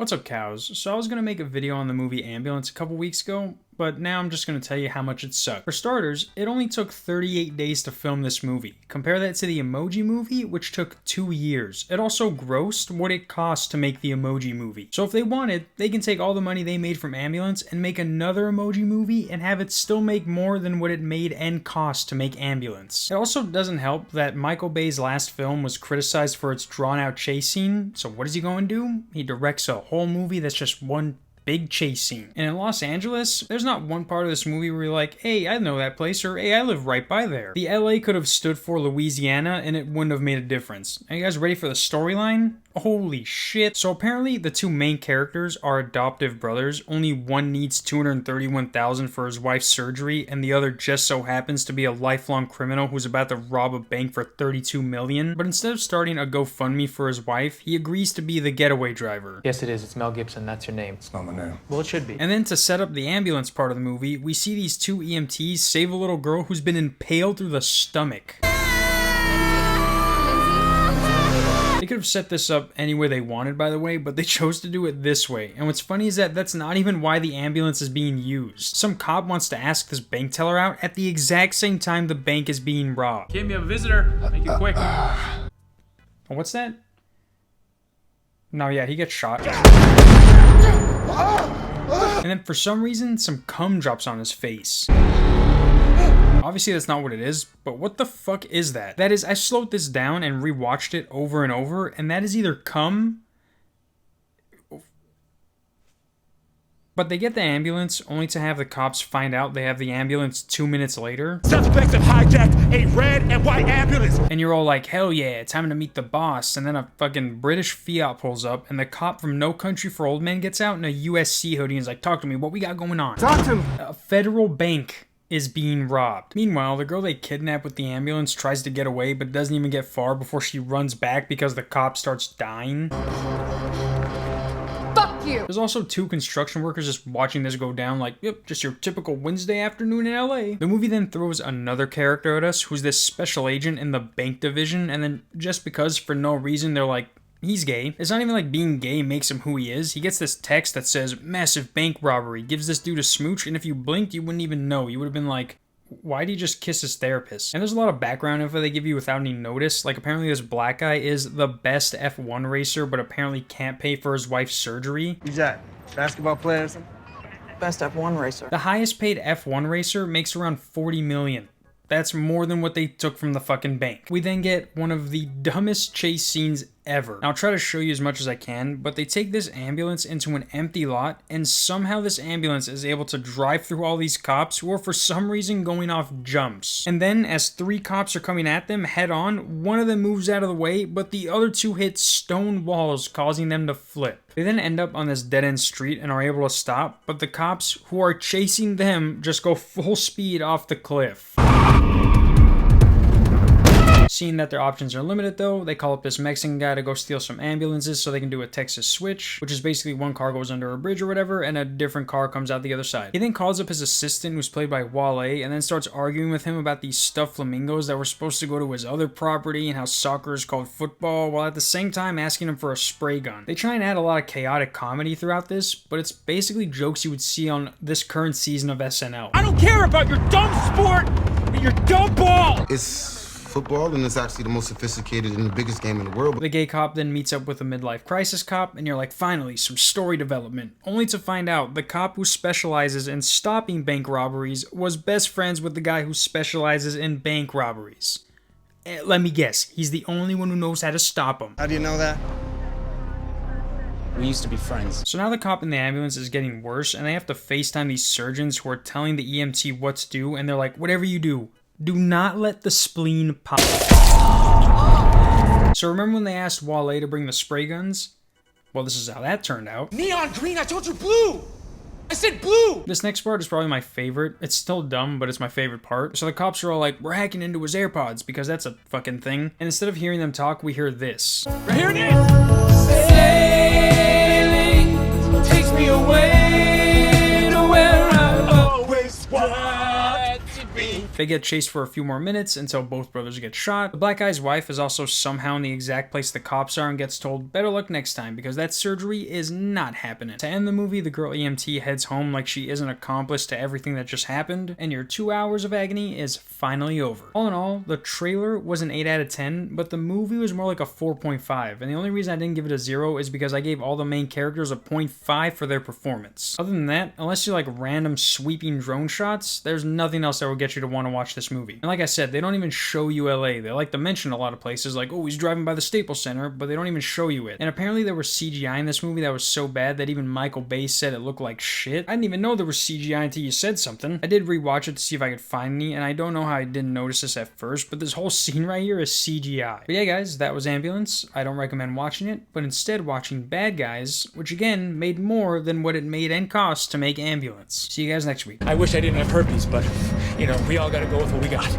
What's up, cows? So I was gonna make a video on the movie Ambulance a couple weeks ago, but now I'm just gonna tell you how much it sucked. For starters, it only took 38 days to film this movie. Compare that to the Emoji Movie, which took 2 years. It also grossed what it cost to make the Emoji Movie. So if they wanted, they can take all the money they made from Ambulance and make another Emoji Movie and have it still make more than what it made and cost to make Ambulance. It also doesn't help that Michael Bay's last film was criticized for its drawn-out chase scene, so what does he go and do? He directs a whole movie that's just one big chase scene. And in Los Angeles, there's not one part of this movie where you're like, hey, I know that place, or hey, I live right by there. The LA could have stood for Louisiana and it wouldn't have made a difference. Are you guys ready for the storyline? Holy shit. So apparently the two main characters are adoptive brothers. Only one needs $231,000 for his wife's surgery, and the other just so happens to be a lifelong criminal who's about to rob a bank for $32 million. But instead of starting a GoFundMe for his wife, he agrees to be the getaway driver. Yes, it is. It's Mel Gibson. That's your name. It's not my name. Well, it should be. And then to set up the ambulance part of the movie, we see these two EMTs save a little girl who's been impaled through the stomach. They could have set this up any way they wanted, by the way, but they chose to do it this way. And what's funny is that that's not even why the ambulance is being used. Some cop wants to ask this bank teller out at the exact same time the bank is being robbed. Give me a visitor. Make it quick. What's that? No, yeah, he gets shot. And then for some reason, some cum drops on his face. Obviously that's not what it is, but what the fuck is that? That is, I slowed this down and rewatched it over and over, and that is either cum, but they get the ambulance only to have the cops find out they have the ambulance 2 minutes later. Suspects have hijacked a red and white ambulance. And you're all like, hell yeah, time to meet the boss. And then a fucking British Fiat pulls up, and the cop from No Country for Old Men gets out in a USC hoodie and is like, talk to me, what we got going on? Talk to me. A federal bank is being robbed. Meanwhile, the girl they kidnap with the ambulance tries to get away but doesn't even get far before she runs back because the cop starts dying. Fuck you! There's also two construction workers just watching this go down like, yep, just your typical Wednesday afternoon in LA. The movie then throws another character at us who's this special agent in the bank division, and then just because for no reason they're like, he's gay. It's not even like being gay makes him who he is. He gets this text that says, massive bank robbery, gives this dude a smooch, and if you blinked, you wouldn't even know. You would have been like, why'd he just kiss his therapist? And there's a lot of background info they give you without any notice. Like, apparently this black guy is the best F1 racer, but apparently can't pay for his wife's surgery. Who's that? Basketball player or something? Best F1 racer. The highest paid F1 racer makes around $40 million. That's more than what they took from the fucking bank. We then get one of the dumbest chase scenes ever. Now, I'll try to show you as much as I can, but they take this ambulance into an empty lot, and somehow this ambulance is able to drive through all these cops who are for some reason going off jumps. And then, as 3 cops are coming at them head on, one of them moves out of the way, but the other 2 hit stone walls, causing them to flip. They then end up on this dead-end street and are able to stop, but the cops who are chasing them just go full speed off the cliff. Seeing that their options are limited though, they call up this Mexican guy to go steal some ambulances so they can do a Texas switch, which is basically one car goes under a bridge or whatever and a different car comes out the other side. He then calls up his assistant, who's played by Wale, and then starts arguing with him about these stuffed flamingos that were supposed to go to his other property and how soccer is called football, while at the same time asking him for a spray gun. They try and add a lot of chaotic comedy throughout this, but it's basically jokes you would see on this current season of SNL. I don't care about your dumb sport and your dumb ball. It's football, and it's actually the most sophisticated and the biggest game in the world. The gay cop then meets up with a midlife crisis cop, and you're like, finally, some story development. Only to find out the cop who specializes in stopping bank robberies was best friends with the guy who specializes in bank robberies. Let me guess, he's the only one who knows how to stop them. How do you know that? We used to be friends. So now the cop in the ambulance is getting worse, and they have to FaceTime these surgeons who are telling the EMT what to do, and they're like, whatever you do, do not let the spleen pop. So remember when they asked Wale to bring the spray guns? Well, this is how that turned out. Neon green, I told you blue. I said blue. This next part is probably my favorite. It's still dumb, but it's my favorite part. So the cops are all like, we're hacking into his AirPods because that's a fucking thing. And instead of hearing them talk, we hear this. Right here it is. Sailing takes me away to where I always want to be. They get chased for a few more minutes until both brothers get shot. The black guy's wife is also somehow in the exact place the cops are and gets told better luck next time because that surgery is not happening. To end the movie, the girl EMT heads home like she is an accomplice to everything that just happened, and your 2 hours of agony is finally over. All in all, the trailer was an 8 out of 10, but the movie was more like a 4.5, and the only reason I didn't give it a 0 is because I gave all the main characters a 0.5 for their performance. Other than that, unless you like random sweeping drone shots, there's nothing else that will get you to want to watch this movie. And like I said, they don't even show you LA. They like to mention a lot of places like, oh, he's driving by the Staples Center, but they don't even show you it. And apparently there was CGI in this movie that was so bad that even Michael Bay said it looked like shit. I didn't even know there was CGI until you said something. I did rewatch it to see if I could find any, and I don't know how I didn't notice this at first, but this whole scene right here is CGI. But yeah, guys, that was Ambulance. I don't recommend watching it, but instead watching Bad Guys, which again made more than what it made and cost to make Ambulance. See you guys next week. I wish I didn't have herpes, but, you know, we all gotta go with what we got.